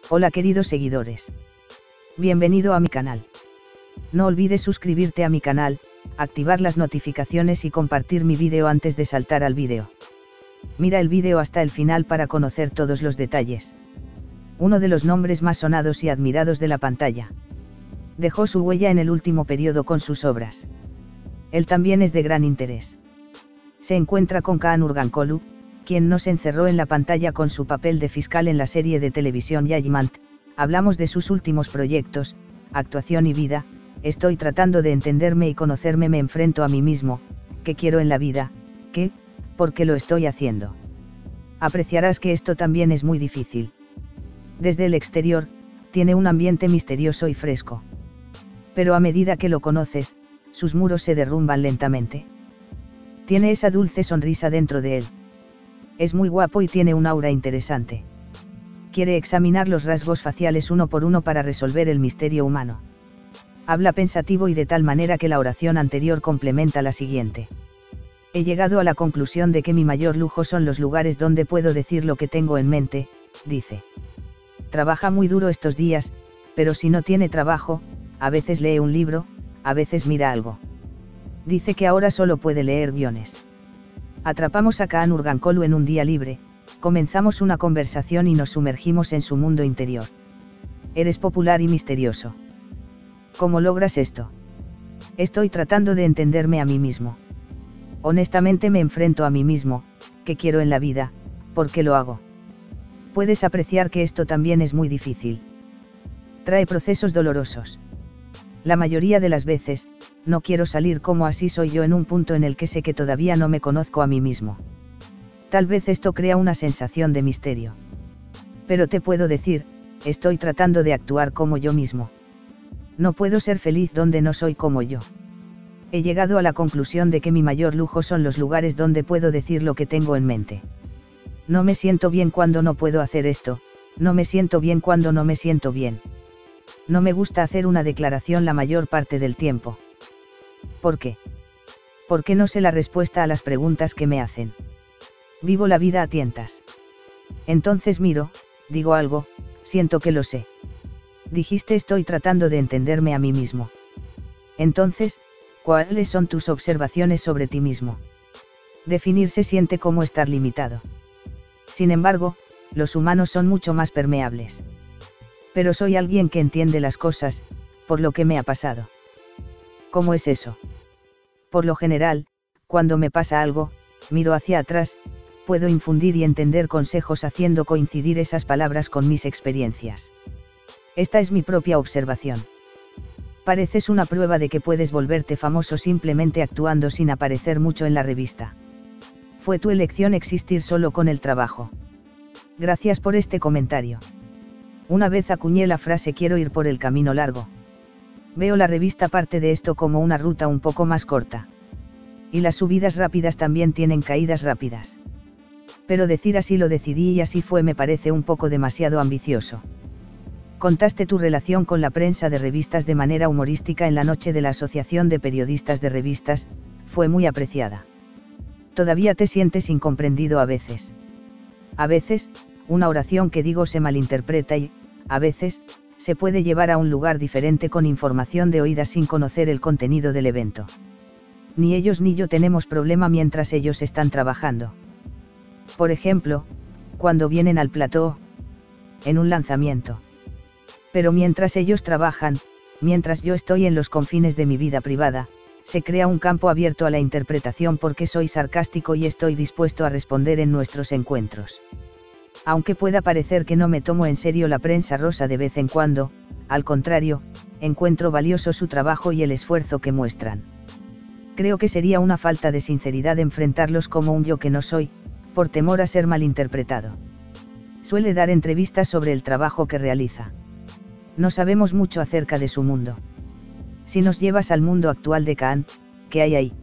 Hola queridos seguidores. Bienvenido a mi canal. No olvides suscribirte a mi canal, activar las notificaciones y compartir mi vídeo antes de saltar al vídeo. Mira el vídeo hasta el final para conocer todos los detalles. Uno de los nombres más sonados y admirados de la pantalla. Dejó su huella en el último periodo con sus obras. Él también es de gran interés. Se encuentra con Kaan Urgankolu, quien nos encerró en la pantalla con su papel de fiscal en la serie de televisión Judgment. Hablamos de sus últimos proyectos, actuación y vida. Estoy tratando de entenderme y conocerme, me enfrento a mí mismo, qué quiero en la vida, por qué lo estoy haciendo. Apreciarás que esto también es muy difícil. Desde el exterior, tiene un ambiente misterioso y fresco. Pero a medida que lo conoces, sus muros se derrumban lentamente. Tiene esa dulce sonrisa dentro de él. Es muy guapo y tiene un aura interesante. Quiere examinar los rasgos faciales uno por uno para resolver el misterio humano. Habla pensativo y de tal manera que la oración anterior complementa la siguiente. He llegado a la conclusión de que mi mayor lujo son los lugares donde puedo decir lo que tengo en mente, dice. Trabaja muy duro estos días, pero si no tiene trabajo, a veces lee un libro, a veces mira algo. Dice que ahora solo puede leer guiones. Atrapamos a Kaan Urgankolu en un día libre, comenzamos una conversación y nos sumergimos en su mundo interior. Eres popular y misterioso. ¿Cómo logras esto? Estoy tratando de entenderme a mí mismo. Honestamente me enfrento a mí mismo, qué quiero en la vida, por qué lo hago. Puedes apreciar que esto también es muy difícil. Trae procesos dolorosos. La mayoría de las veces, no quiero salir como así soy yo en un punto en el que sé que todavía no me conozco a mí mismo. Tal vez esto crea una sensación de misterio. Pero te puedo decir, estoy tratando de actuar como yo mismo. No puedo ser feliz donde no soy como yo. He llegado a la conclusión de que mi mayor lujo son los lugares donde puedo decir lo que tengo en mente. No me siento bien cuando no puedo hacer esto, no me siento bien cuando no me siento bien. No me gusta hacer una declaración la mayor parte del tiempo. ¿Por qué? Porque no sé la respuesta a las preguntas que me hacen. Vivo la vida a tientas. Entonces miro, digo algo, siento que lo sé. Dijiste estoy tratando de entenderme a mí mismo. Entonces, ¿cuáles son tus observaciones sobre ti mismo? Definir se siente como estar limitado. Sin embargo, los humanos son mucho más permeables. Pero soy alguien que entiende las cosas, por lo que me ha pasado. ¿Cómo es eso? Por lo general, cuando me pasa algo, miro hacia atrás, puedo infundir y entender consejos haciendo coincidir esas palabras con mis experiencias. Esta es mi propia observación. Pareces una prueba de que puedes volverte famoso simplemente actuando sin aparecer mucho en la revista. Fue tu elección existir solo con el trabajo. Gracias por este comentario. Una vez acuñé la frase quiero ir por el camino largo. Veo la revista parte de esto como una ruta un poco más corta. Y las subidas rápidas también tienen caídas rápidas. Pero decir así lo decidí y así fue, me parece un poco demasiado ambicioso. Contaste tu relación con la prensa de revistas de manera humorística en la noche de la Asociación de Periodistas de Revistas, fue muy apreciada. Todavía te sientes incomprendido a veces. A veces, una oración que digo se malinterpreta y, a veces, se puede llevar a un lugar diferente con información de oídas sin conocer el contenido del evento. Ni ellos ni yo tenemos problema mientras ellos están trabajando. Por ejemplo, cuando vienen al plató, en un lanzamiento. Pero mientras ellos trabajan, mientras yo estoy en los confines de mi vida privada, se crea un campo abierto a la interpretación porque soy sarcástico y estoy dispuesto a responder en nuestros encuentros. Aunque pueda parecer que no me tomo en serio la prensa rosa de vez en cuando, al contrario, encuentro valioso su trabajo y el esfuerzo que muestran. Creo que sería una falta de sinceridad enfrentarlos como un yo que no soy, por temor a ser malinterpretado. Suele dar entrevistas sobre el trabajo que realiza. No sabemos mucho acerca de su mundo. Si nos llevas al mundo actual de Kaan, ¿qué hay ahí?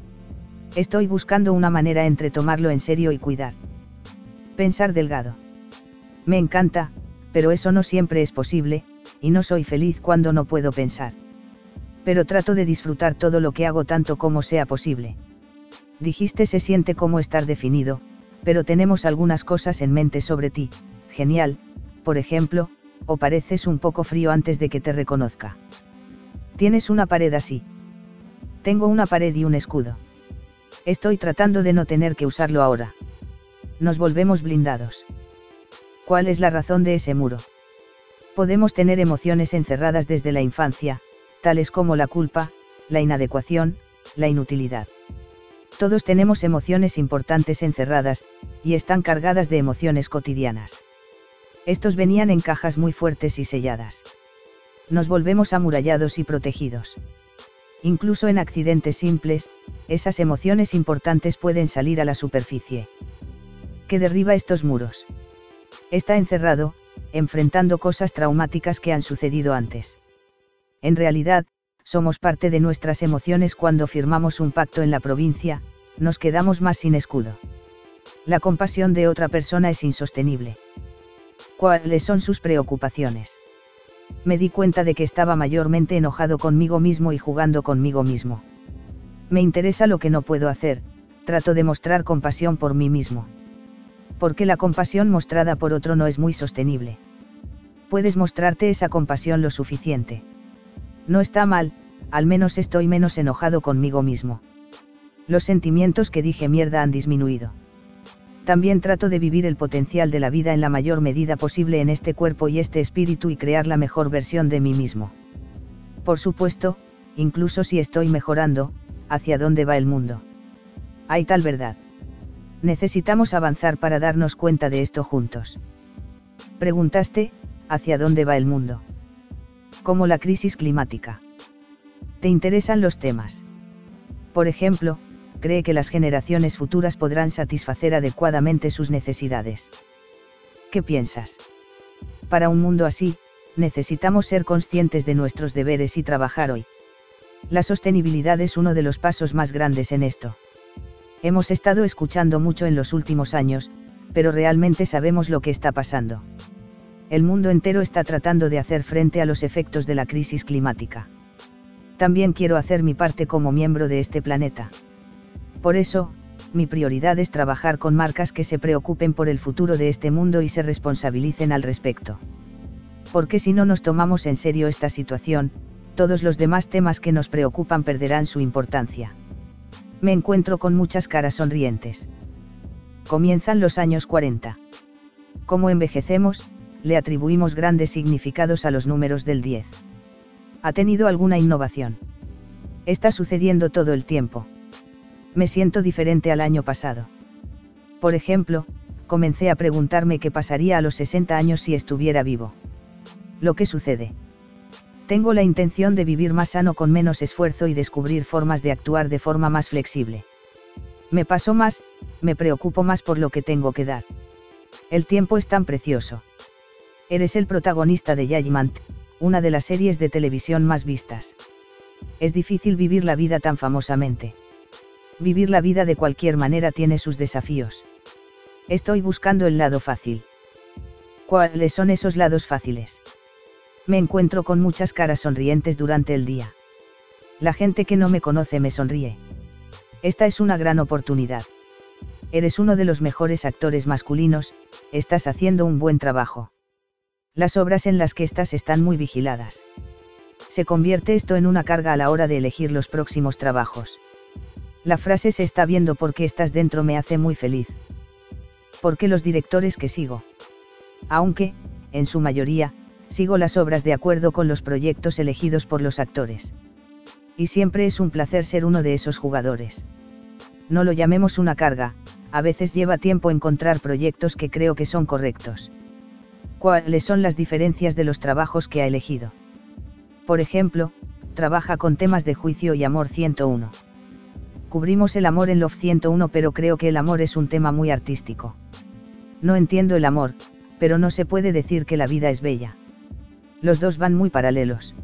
Estoy buscando una manera entre tomarlo en serio y cuidar. Pensar delgado. Me encanta, pero eso no siempre es posible, y no soy feliz cuando no puedo pensar. Pero trato de disfrutar todo lo que hago tanto como sea posible. Dijiste se siente como estar definido, pero tenemos algunas cosas en mente sobre ti, genial, por ejemplo, o pareces un poco frío antes de que te reconozca. Tienes una pared así. Tengo una pared y un escudo. Estoy tratando de no tener que usarlo ahora. Nos volvemos blindados. ¿Cuál es la razón de ese muro? Podemos tener emociones encerradas desde la infancia, tales como la culpa, la inadecuación, la inutilidad. Todos tenemos emociones importantes encerradas, y están cargadas de emociones cotidianas. Estos venían en cajas muy fuertes y selladas. Nos volvemos amurallados y protegidos. Incluso en accidentes simples, esas emociones importantes pueden salir a la superficie. ¿Qué derriba estos muros? Está encerrado, enfrentando cosas traumáticas que han sucedido antes. En realidad, somos parte de nuestras emociones cuando firmamos un pacto en la provincia, nos quedamos más sin escudo. La compasión de otra persona es insostenible. ¿Cuáles son sus preocupaciones? Me di cuenta de que estaba mayormente enojado conmigo mismo y jugando conmigo mismo. Me interesa lo que no puedo hacer, trato de mostrar compasión por mí mismo. Porque la compasión mostrada por otro no es muy sostenible. Puedes mostrarte esa compasión lo suficiente. No está mal, al menos estoy menos enojado conmigo mismo. Los sentimientos que dije mierda han disminuido. También trato de vivir el potencial de la vida en la mayor medida posible en este cuerpo y este espíritu y crear la mejor versión de mí mismo. Por supuesto, incluso si estoy mejorando, ¿hacia dónde va el mundo? Hay tal verdad. Necesitamos avanzar para darnos cuenta de esto juntos. Preguntaste, ¿hacia dónde va el mundo? Como la crisis climática. ¿Te interesan los temas? Por ejemplo, ¿cree que las generaciones futuras podrán satisfacer adecuadamente sus necesidades? ¿Qué piensas? Para un mundo así, necesitamos ser conscientes de nuestros deberes y trabajar hoy. La sostenibilidad es uno de los pasos más grandes en esto. Hemos estado escuchando mucho en los últimos años, pero realmente sabemos lo que está pasando. El mundo entero está tratando de hacer frente a los efectos de la crisis climática. También quiero hacer mi parte como miembro de este planeta. Por eso, mi prioridad es trabajar con marcas que se preocupen por el futuro de este mundo y se responsabilicen al respecto. Porque si no nos tomamos en serio esta situación, todos los demás temas que nos preocupan perderán su importancia. Me encuentro con muchas caras sonrientes. Comienzan los años 40. Como envejecemos, le atribuimos grandes significados a los números del 10. ¿Ha tenido alguna innovación? Está sucediendo todo el tiempo. Me siento diferente al año pasado. Por ejemplo, comencé a preguntarme qué pasaría a los 60 años si estuviera vivo. Lo que sucede. Tengo la intención de vivir más sano con menos esfuerzo y descubrir formas de actuar de forma más flexible. Me paso más, me preocupo más por lo que tengo que dar. El tiempo es tan precioso. Eres el protagonista de Judgment, una de las series de televisión más vistas. Es difícil vivir la vida tan famosamente. Vivir la vida de cualquier manera tiene sus desafíos. Estoy buscando el lado fácil. ¿Cuáles son esos lados fáciles? Me encuentro con muchas caras sonrientes durante el día. La gente que no me conoce me sonríe. Esta es una gran oportunidad. Eres uno de los mejores actores masculinos, estás haciendo un buen trabajo. Las obras en las que estás están muy vigiladas. Se convierte esto en una carga a la hora de elegir los próximos trabajos. La frase "se está viendo porque estás dentro" me hace muy feliz. Porque los directores que sigo. Aunque, en su mayoría, sigo las obras de acuerdo con los proyectos elegidos por los actores. Y siempre es un placer ser uno de esos jugadores. No lo llamemos una carga, a veces lleva tiempo encontrar proyectos que creo que son correctos. ¿Cuáles son las diferencias de los trabajos que ha elegido? Por ejemplo, trabaja con temas de juicio y amor 101. Cubrimos el amor en Love 101, pero creo que el amor es un tema muy artístico. No entiendo el amor, pero no se puede decir que la vida es bella. Los dos van muy paralelos.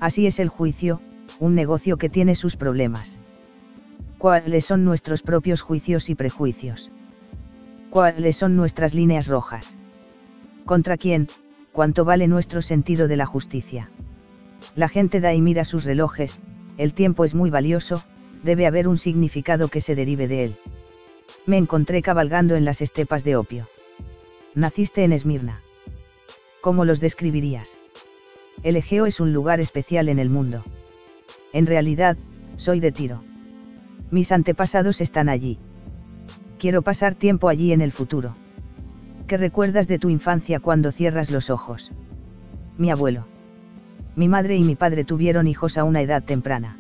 Así es el juicio, un negocio que tiene sus problemas. ¿Cuáles son nuestros propios juicios y prejuicios? ¿Cuáles son nuestras líneas rojas? ¿Contra quién? ¿Cuánto vale nuestro sentido de la justicia? La gente da y mira sus relojes, el tiempo es muy valioso, debe haber un significado que se derive de él. Me encontré cabalgando en las estepas de opio. Naciste en Esmirna. ¿Cómo los describirías? El Egeo es un lugar especial en el mundo. En realidad, soy de Tiro. Mis antepasados están allí. Quiero pasar tiempo allí en el futuro. ¿Qué recuerdas de tu infancia cuando cierras los ojos? Mi abuelo. Mi madre y mi padre tuvieron hijos a una edad temprana.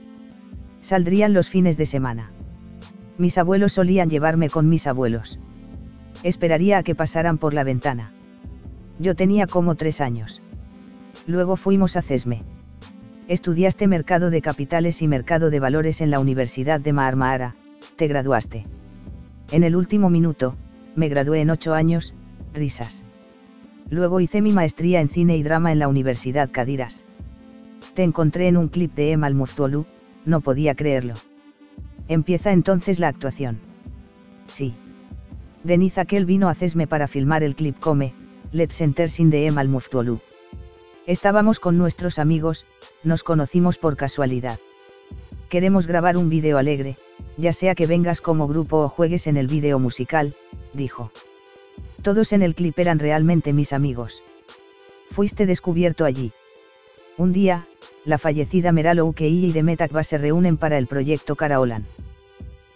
Saldrían los fines de semana. Mis abuelos solían llevarme con mis abuelos. Esperaría a que pasaran por la ventana. Yo tenía como 3 años. Luego fuimos a CESME. Estudiaste Mercado de Capitales y Mercado de Valores en la Universidad de Marmara, te graduaste. En el último minuto, me gradué en 8 años, risas. Luego hice mi maestría en Cine y Drama en la Universidad Cadiras. Te encontré en un clip de Emal Muftuolu, no podía creerlo. Empieza entonces la actuación. Sí. Deniz Aquel vino a CESME para filmar el clip Come, Let's Enter Sin de Emal Muftuolu. Estábamos con nuestros amigos, nos conocimos por casualidad. Queremos grabar un vídeo alegre, ya sea que vengas como grupo o juegues en el vídeo musical, dijo. Todos en el clip eran realmente mis amigos. Fuiste descubierto allí. Un día, la fallecida Meral Oukei y Demet Akba se reúnen para el proyecto Karaolan.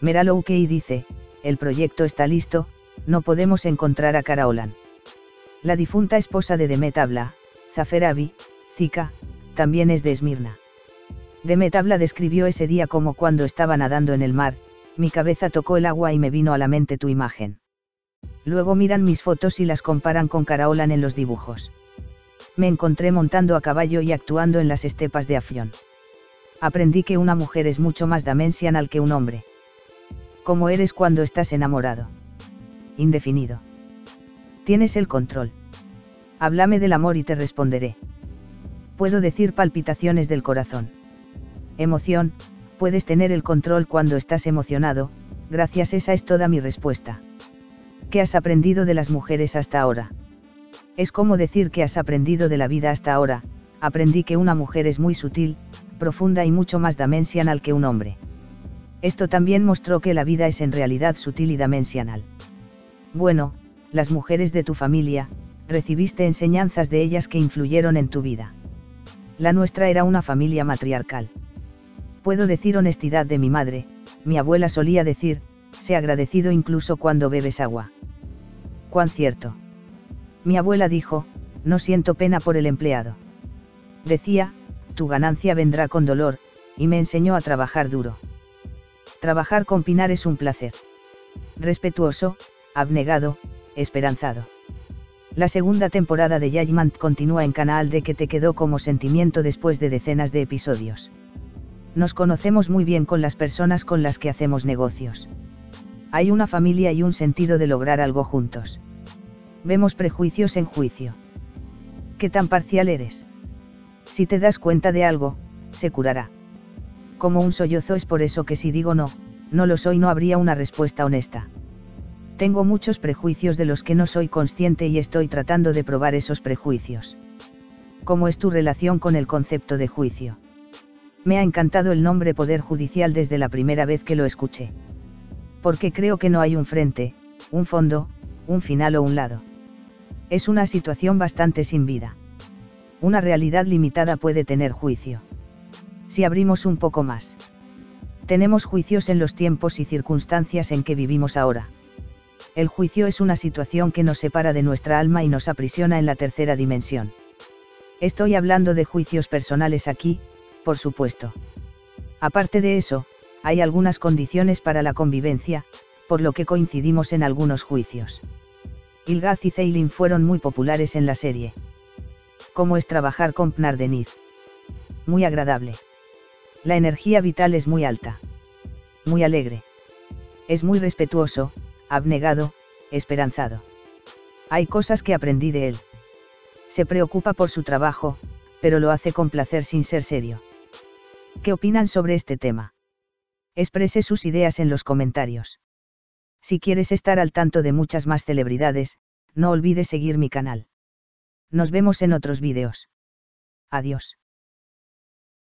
Meral Oukei dice, el proyecto está listo, no podemos encontrar a Karaolan. La difunta esposa de Demet habla, Zafer Abi, Zika, también es de Esmirna. Demet habla describió ese día como cuando estaba nadando en el mar, mi cabeza tocó el agua y me vino a la mente tu imagen. Luego miran mis fotos y las comparan con Karaolan en los dibujos. Me encontré montando a caballo y actuando en las estepas de Afyon. Aprendí que una mujer es mucho más dimensional que un hombre. ¿Cómo eres cuando estás enamorado? Indefinido. Tienes el control. Háblame del amor y te responderé. Puedo decir palpitaciones del corazón. Emoción, puedes tener el control cuando estás emocionado, gracias, esa es toda mi respuesta. ¿Qué has aprendido de las mujeres hasta ahora? Es como decir que has aprendido de la vida hasta ahora, aprendí que una mujer es muy sutil, profunda y mucho más dimensional que un hombre. Esto también mostró que la vida es en realidad sutil y dimensional. Bueno, las mujeres de tu familia, recibiste enseñanzas de ellas que influyeron en tu vida. La nuestra era una familia matriarcal. Puedo decir honestidad de mi madre, mi abuela solía decir, sé agradecido incluso cuando bebes agua. ¿Cuán cierto? Mi abuela dijo, no siento pena por el empleado. Decía, tu ganancia vendrá con dolor, y me enseñó a trabajar duro. Trabajar con Pinar es un placer. Respetuoso, abnegado, esperanzado. La segunda temporada de Judgment continúa en Canal D, que te quedó como sentimiento después de decenas de episodios. Nos conocemos muy bien con las personas con las que hacemos negocios. Hay una familia y un sentido de lograr algo juntos. Vemos prejuicios en juicio. ¿Qué tan parcial eres? Si te das cuenta de algo, se curará. Como un sollozo, es por eso que si digo no, no lo soy, no habría una respuesta honesta. Tengo muchos prejuicios de los que no soy consciente y estoy tratando de probar esos prejuicios. ¿Cómo es tu relación con el concepto de juicio? Me ha encantado el nombre Poder Judicial desde la primera vez que lo escuché. Porque creo que no hay un frente, un fondo, un final o un lado. Es una situación bastante sin vida. Una realidad limitada puede tener juicio. Si abrimos un poco más. Tenemos juicios en los tiempos y circunstancias en que vivimos ahora. El juicio es una situación que nos separa de nuestra alma y nos aprisiona en la tercera dimensión. Estoy hablando de juicios personales aquí, por supuesto. Aparte de eso, hay algunas condiciones para la convivencia, por lo que coincidimos en algunos juicios. Ilgaz y Ceylin fueron muy populares en la serie. ¿Cómo es trabajar con Pinar Deniz? Muy agradable. La energía vital es muy alta. Muy alegre. Es muy respetuoso, abnegado, esperanzado. Hay cosas que aprendí de él. Se preocupa por su trabajo, pero lo hace con placer sin ser serio. ¿Qué opinan sobre este tema? Exprese sus ideas en los comentarios. Si quieres estar al tanto de muchas más celebridades, no olvides seguir mi canal. Nos vemos en otros vídeos. Adiós.